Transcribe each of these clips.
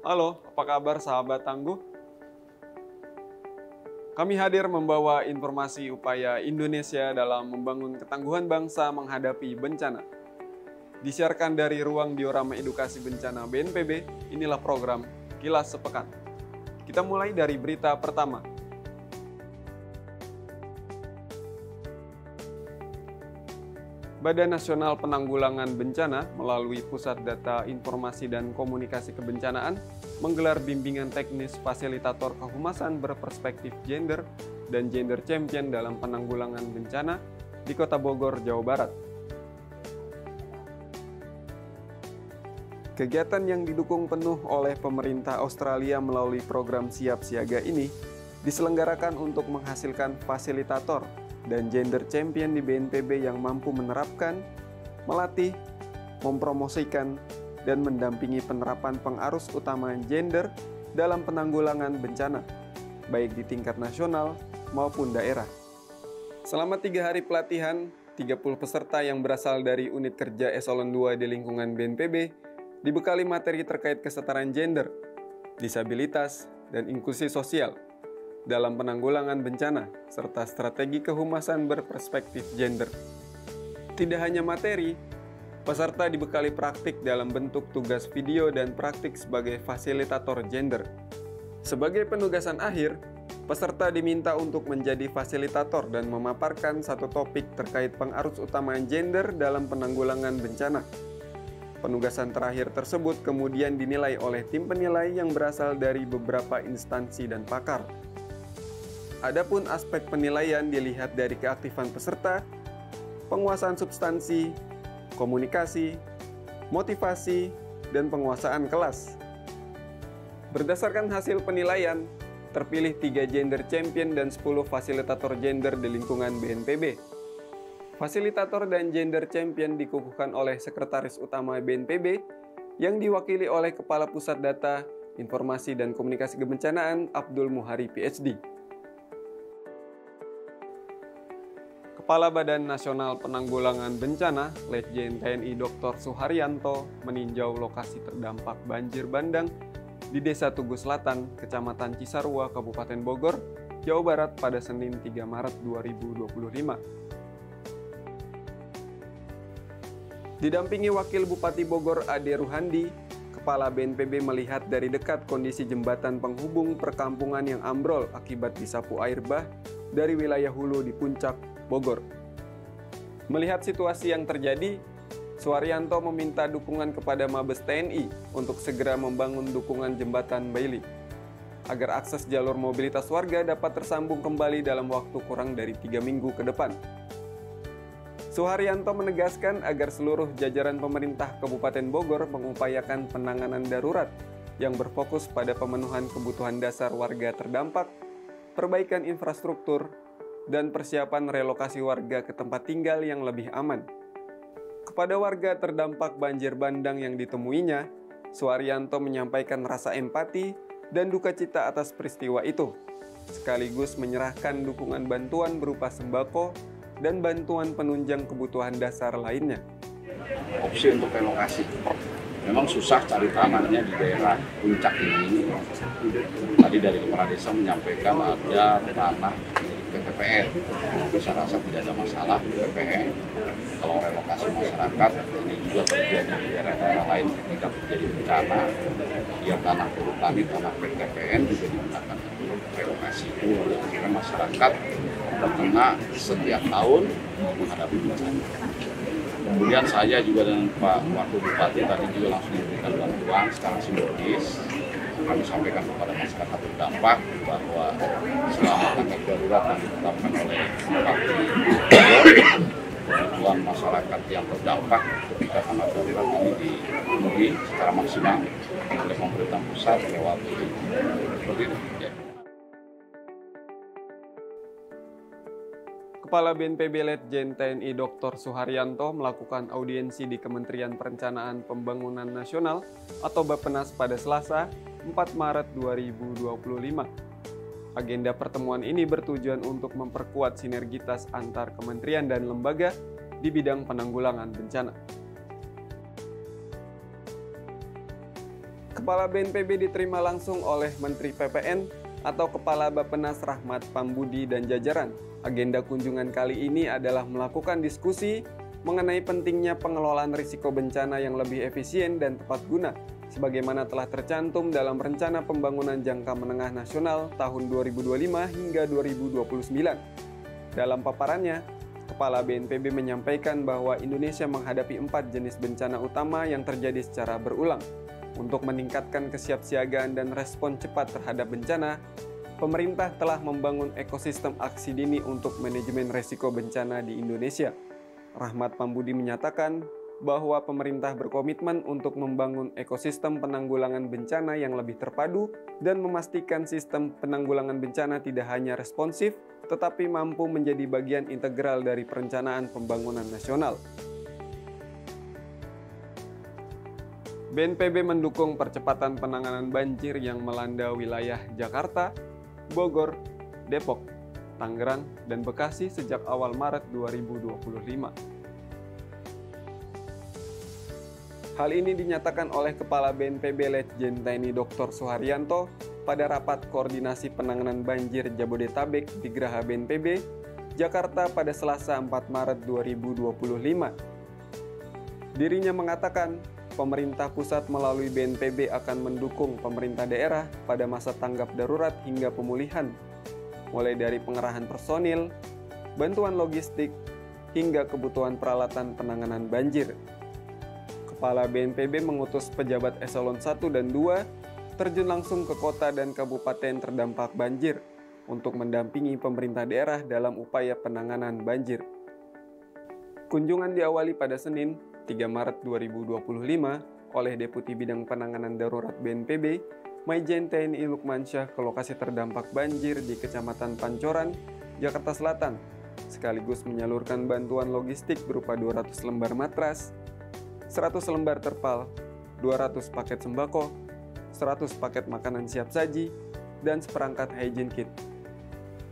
Halo, apa kabar sahabat tangguh? Kami hadir membawa informasi upaya Indonesia dalam membangun ketangguhan bangsa menghadapi bencana. Disiarkan dari ruang diorama edukasi bencana BNPB, inilah program Kilas Sepekan. Kita mulai dari berita pertama. Badan Nasional Penanggulangan Bencana melalui Pusat Data Informasi dan Komunikasi Kebencanaan menggelar bimbingan teknis fasilitator kehumasan berperspektif gender dan gender champion dalam penanggulangan bencana di Kota Bogor, Jawa Barat. Kegiatan yang didukung penuh oleh pemerintah Australia melalui program Siap Siaga ini diselenggarakan untuk menghasilkan fasilitator dan gender champion di BNPB yang mampu menerapkan, melatih, mempromosikan, dan mendampingi penerapan pengarus utama gender dalam penanggulangan bencana, baik di tingkat nasional maupun daerah. Selama 3 hari pelatihan, 30 peserta yang berasal dari unit kerja eselon 2 di lingkungan BNPB dibekali materi terkait kesetaraan gender, disabilitas, dan inklusi sosial dalam penanggulangan bencana, serta strategi kehumasan berperspektif gender. Tidak hanya materi, peserta dibekali praktik dalam bentuk tugas video dan praktik sebagai fasilitator gender. Sebagai penugasan akhir, peserta diminta untuk menjadi fasilitator dan memaparkan satu topik terkait pengarus utama gender dalam penanggulangan bencana. Penugasan terakhir tersebut kemudian dinilai oleh tim penilai yang berasal dari beberapa instansi dan pakar. Adapun aspek penilaian dilihat dari keaktifan peserta, penguasaan substansi, komunikasi, motivasi, dan penguasaan kelas. Berdasarkan hasil penilaian, terpilih 3 gender champion dan 10 fasilitator gender di lingkungan BNPB. Fasilitator dan gender champion dikukuhkan oleh Sekretaris Utama BNPB yang diwakili oleh Kepala Pusat Data, Informasi dan Komunikasi Kebencanaan Abdul Muhari PhD. Kepala Badan Nasional Penanggulangan Bencana, Letjen TNI Dr. Suharyanto meninjau lokasi terdampak banjir bandang di Desa Tugu Selatan, Kecamatan Cisarua, Kabupaten Bogor, Jawa Barat pada Senin 3 Maret 2025. Didampingi Wakil Bupati Bogor Ade Ruhandi, Kepala BNPB melihat dari dekat kondisi jembatan penghubung perkampungan yang ambrol akibat disapu air bah dari wilayah hulu di Puncak, Bogor. Melihat situasi yang terjadi, Suharyanto meminta dukungan kepada Mabes TNI untuk segera membangun dukungan jembatan Bailey, agar akses jalur mobilitas warga dapat tersambung kembali dalam waktu kurang dari 3 minggu ke depan. Suharyanto menegaskan agar seluruh jajaran pemerintah Kabupaten Bogor mengupayakan penanganan darurat yang berfokus pada pemenuhan kebutuhan dasar warga terdampak, perbaikan infrastruktur, dan persiapan relokasi warga ke tempat tinggal yang lebih aman. Kepada warga terdampak banjir bandang yang ditemuinya, Suharyanto menyampaikan rasa empati dan duka cita atas peristiwa itu, sekaligus menyerahkan dukungan bantuan berupa sembako dan bantuan penunjang kebutuhan dasar lainnya. Opsi untuk relokasi memang susah cari tanahnya di daerah puncak ini. Tadi dari kepala desa menyampaikan ada tanah ke TPN. Saya rasa tidak ada masalah di TPN. Kalau relokasi masyarakat, ini juga terjadi di daerah-daerah lain ketika terjadi bencana. Yang tanah perhutani, tanah TPN juga digunakan untuk relokasi. Karena masyarakat terkena setiap tahun menghadapi bencana. Kemudian saya juga dan Pak Wakil Bupati tadi juga langsung memberikan bantuan secara simbolis. Kami sampaikan kepada masyarakat terdampak bahwa selama tanggap darurat yang ditetapkan oleh Bupati kebutuhan masyarakat yang terdampak ketika tanggap darurat ini dipenuhi secara maksimal oleh pemerintah pusat lewat seperti itu. Kepala BNPB Letjen TNI Dr. Suharyanto melakukan audiensi di Kementerian Perencanaan Pembangunan Nasional atau Bappenas pada Selasa, 4 Maret 2025. Agenda pertemuan ini bertujuan untuk memperkuat sinergitas antar kementerian dan lembaga di bidang penanggulangan bencana. Kepala BNPB diterima langsung oleh Menteri PPN atau Kepala Bappenas Rahmat Pambudi dan jajaran. Agenda kunjungan kali ini adalah melakukan diskusi mengenai pentingnya pengelolaan risiko bencana yang lebih efisien dan tepat guna, sebagaimana telah tercantum dalam Rencana Pembangunan Jangka Menengah Nasional tahun 2025 hingga 2029. Dalam paparannya, Kepala BNPB menyampaikan bahwa Indonesia menghadapi 4 jenis bencana utama yang terjadi secara berulang. Untuk meningkatkan kesiapsiagaan dan respon cepat terhadap bencana, pemerintah telah membangun ekosistem aksi dini untuk manajemen risiko bencana di Indonesia. Rahmat Pambudi menyatakan bahwa pemerintah berkomitmen untuk membangun ekosistem penanggulangan bencana yang lebih terpadu dan memastikan sistem penanggulangan bencana tidak hanya responsif, tetapi mampu menjadi bagian integral dari perencanaan pembangunan nasional. BNPB mendukung percepatan penanganan banjir yang melanda wilayah Jakarta, Bogor, Depok, Tangerang, dan Bekasi sejak awal Maret 2025. Hal ini dinyatakan oleh Kepala BNPB Letjen TNI Dr. Suharyanto pada rapat koordinasi penanganan banjir Jabodetabek di Geraha BNPB, Jakarta pada Selasa 4 Maret 2025. Dirinya mengatakan, pemerintah pusat melalui BNPB akan mendukung pemerintah daerah pada masa tanggap darurat hingga pemulihan, mulai dari pengerahan personil, bantuan logistik, hingga kebutuhan peralatan penanganan banjir. Kepala BNPB mengutus pejabat eselon 1 dan 2 terjun langsung ke kota dan kabupaten terdampak banjir untuk mendampingi pemerintah daerah dalam upaya penanganan banjir. Kunjungan diawali pada Senin, 3 Maret 2025 oleh Deputi Bidang Penanganan Darurat BNPB, Maijen TNI Lukmansyah ke lokasi terdampak banjir di Kecamatan Pancoran, Jakarta Selatan, sekaligus menyalurkan bantuan logistik berupa 200 lembar matras, 100 lembar terpal, 200 paket sembako, 100 paket makanan siap saji, dan seperangkat hygiene kit.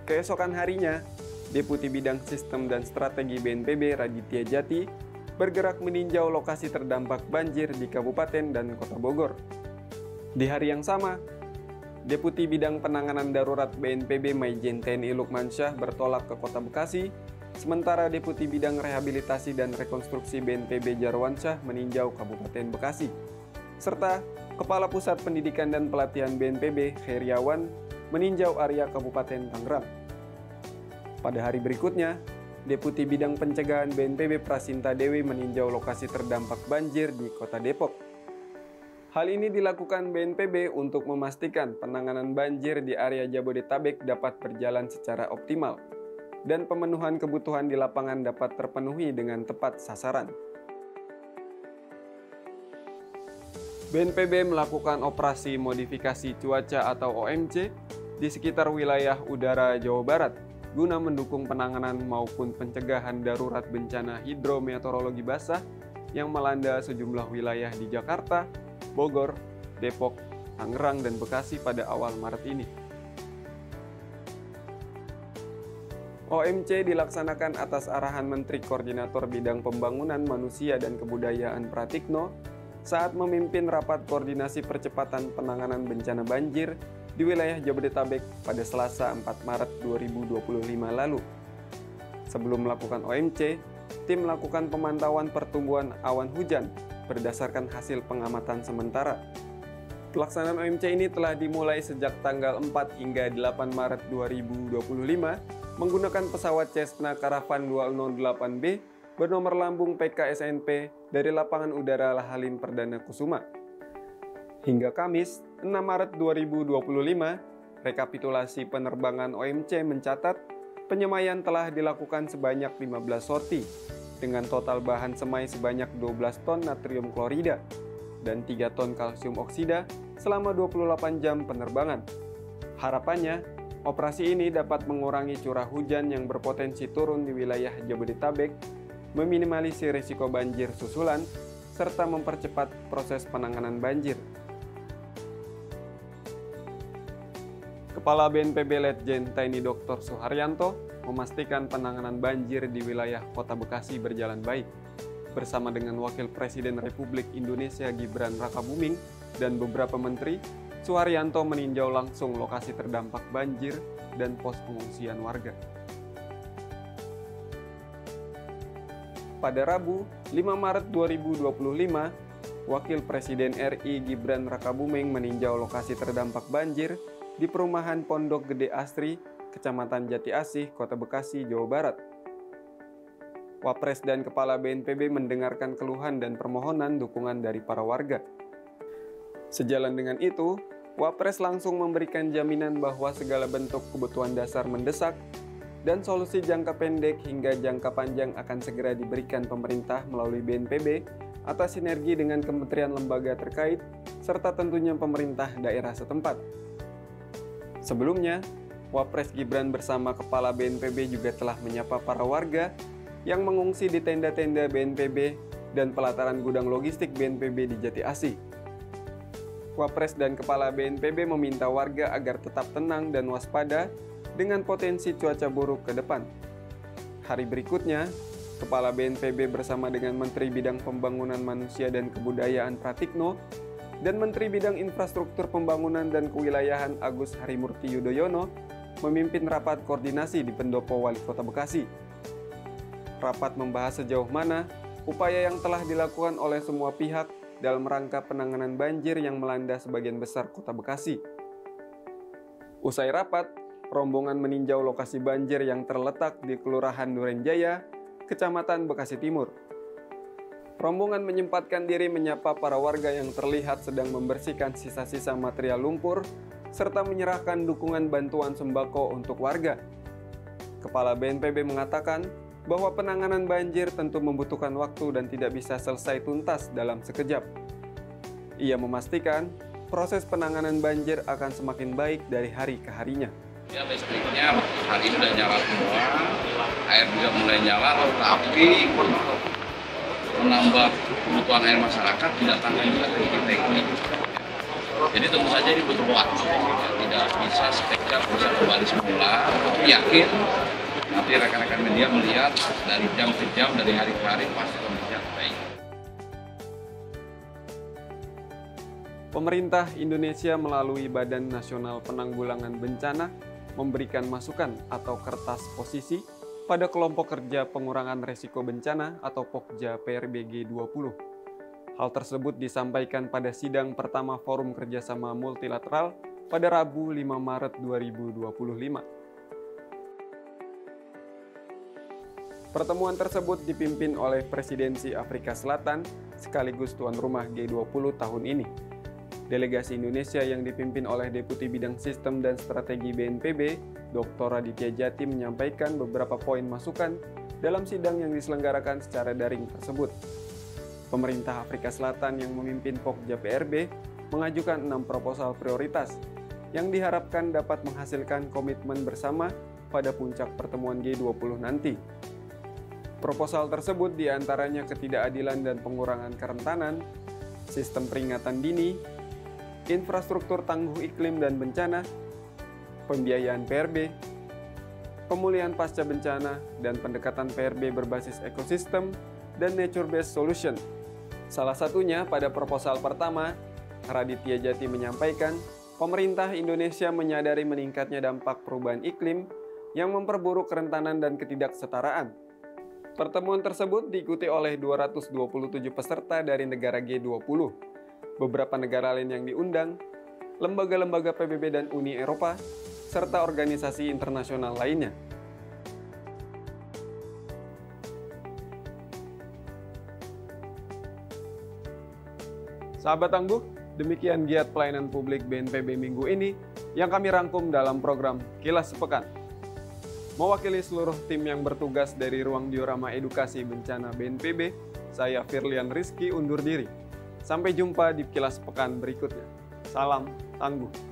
Keesokan harinya, Deputi Bidang Sistem dan Strategi BNPB Raditya Jati bergerak meninjau lokasi terdampak banjir di Kabupaten dan Kota Bogor. Di hari yang sama, Deputi Bidang Penanganan Darurat BNPB Maijen TNI Lukmansyah bertolak ke Kota Bekasi, sementara Deputi Bidang Rehabilitasi dan Rekonstruksi BNPB Jarwansyah meninjau Kabupaten Bekasi, serta Kepala Pusat Pendidikan dan Pelatihan BNPB Heriawan meninjau area Kabupaten Tangerang. Pada hari berikutnya, Deputi Bidang Pencegahan BNPB Prasinta Dewi meninjau lokasi terdampak banjir di Kota Depok. Hal ini dilakukan BNPB untuk memastikan penanganan banjir di area Jabodetabek dapat berjalan secara optimal dan pemenuhan kebutuhan di lapangan dapat terpenuhi dengan tepat sasaran. BNPB melakukan operasi modifikasi cuaca atau OMC di sekitar wilayah udara Jawa Barat guna mendukung penanganan maupun pencegahan darurat bencana hidrometeorologi basah yang melanda sejumlah wilayah di Jakarta, Bogor, Depok, Tangerang, dan Bekasi pada awal Maret ini. OMC dilaksanakan atas arahan Menteri Koordinator Bidang Pembangunan Manusia dan Kebudayaan Pratikno saat memimpin rapat koordinasi percepatan penanganan bencana banjir di wilayah Jabodetabek pada Selasa 4 Maret 2025 lalu. Sebelum melakukan OMC, tim melakukan pemantauan pertumbuhan awan hujan berdasarkan hasil pengamatan sementara. Pelaksanaan OMC ini telah dimulai sejak tanggal 4 hingga 8 Maret 2025 menggunakan pesawat Cessna Caravan 208B bernomor lambung PKSNP dari Lapangan Udara Halim Perdana Kusuma. Hingga Kamis, 6 Maret 2025, rekapitulasi penerbangan OMC mencatat penyemaian telah dilakukan sebanyak 15 sorti dengan total bahan semai sebanyak 12 ton natrium klorida dan 3 ton kalsium oksida selama 28 jam penerbangan. Harapannya, operasi ini dapat mengurangi curah hujan yang berpotensi turun di wilayah Jabodetabek, meminimalisir risiko banjir susulan, serta mempercepat proses penanganan banjir. Kepala BNPB Letjen TNI Dr. Suharyanto memastikan penanganan banjir di wilayah Kota Bekasi berjalan baik. Bersama dengan Wakil Presiden Republik Indonesia Gibran Rakabuming dan beberapa menteri, Suharyanto meninjau langsung lokasi terdampak banjir dan pos pengungsian warga. Pada Rabu, 5 Maret 2025, Wakil Presiden RI Gibran Rakabuming meninjau lokasi terdampak banjir di perumahan Pondok Gede Asri, Kecamatan Jati Asih, Kota Bekasi, Jawa Barat. Wapres dan Kepala BNPB mendengarkan keluhan dan permohonan dukungan dari para warga. Sejalan dengan itu, Wapres langsung memberikan jaminan bahwa segala bentuk kebutuhan dasar mendesak dan solusi jangka pendek hingga jangka panjang akan segera diberikan pemerintah melalui BNPB atas sinergi dengan kementerian lembaga terkait serta tentunya pemerintah daerah setempat. Sebelumnya, Wapres Gibran bersama Kepala BNPB juga telah menyapa para warga yang mengungsi di tenda-tenda BNPB dan pelataran gudang logistik BNPB di Jati Asih. Wapres dan Kepala BNPB meminta warga agar tetap tenang dan waspada dengan potensi cuaca buruk ke depan. Hari berikutnya, Kepala BNPB bersama dengan Menteri Bidang Pembangunan Manusia dan Kebudayaan Pratikno dan Menteri Bidang Infrastruktur Pembangunan dan Kewilayahan Agus Harimurti Yudhoyono memimpin rapat koordinasi di Pendopo Wali Kota Bekasi. Rapat membahas sejauh mana upaya yang telah dilakukan oleh semua pihak dalam rangka penanganan banjir yang melanda sebagian besar Kota Bekasi. Usai rapat, rombongan meninjau lokasi banjir yang terletak di Kelurahan Durenjaya, Kecamatan Bekasi Timur. Rombongan menyempatkan diri menyapa para warga yang terlihat sedang membersihkan sisa-sisa material lumpur, serta menyerahkan dukungan bantuan sembako untuk warga. Kepala BNPB mengatakan bahwa penanganan banjir tentu membutuhkan waktu dan tidak bisa selesai tuntas dalam sekejap. Ia memastikan proses penanganan banjir akan semakin baik dari hari ke harinya. Ya, listriknya hari ini sudah nyala semua, air juga mulai nyala, tapi menambah kebutuhan air masyarakat didatangkan juga tanki-tanki. Jadi tentu saja ini butuh waktu, tidak bisa sekejap bisa kembali semula. Tapi yakin nanti rekan-rekan media melihat dari jam ke jam, dari hari ke hari pasti kondisinya baik. Pemerintah Indonesia melalui Badan Nasional Penanggulangan Bencana memberikan masukan atau kertas posisi pada kelompok kerja pengurangan resiko bencana atau Pokja PRBG 20. Hal tersebut disampaikan pada sidang pertama Forum Kerjasama Multilateral pada Rabu 5 Maret 2025. Pertemuan tersebut dipimpin oleh Presidensi Afrika Selatan sekaligus tuan rumah G20 tahun ini. Delegasi Indonesia yang dipimpin oleh Deputi Bidang Sistem dan Strategi BNPB, Dr. Aditya Jati menyampaikan beberapa poin masukan dalam sidang yang diselenggarakan secara daring tersebut. Pemerintah Afrika Selatan yang memimpin Pokja PRB mengajukan 6 proposal prioritas yang diharapkan dapat menghasilkan komitmen bersama pada puncak pertemuan G20 nanti. Proposal tersebut diantaranya ketidakadilan dan pengurangan kerentanan, sistem peringatan dini, infrastruktur tangguh iklim dan bencana, pembiayaan PRB, pemulihan pasca bencana, dan pendekatan PRB berbasis ekosistem dan nature-based solution. Salah satunya pada proposal pertama, Raditya Jati menyampaikan, pemerintah Indonesia menyadari meningkatnya dampak perubahan iklim yang memperburuk kerentanan dan ketidaksetaraan. Pertemuan tersebut diikuti oleh 227 peserta dari negara G20, beberapa negara lain yang diundang, lembaga-lembaga PBB dan Uni Eropa, serta organisasi internasional lainnya. Sahabat tangguh, demikian giat pelayanan publik BNPB minggu ini yang kami rangkum dalam program Kilas Sepekan. Mewakili seluruh tim yang bertugas dari Ruang Diorama Edukasi Bencana BNPB, saya Firlian Rizky undur diri. Sampai jumpa di Kilas Pekan berikutnya. Salam tangguh.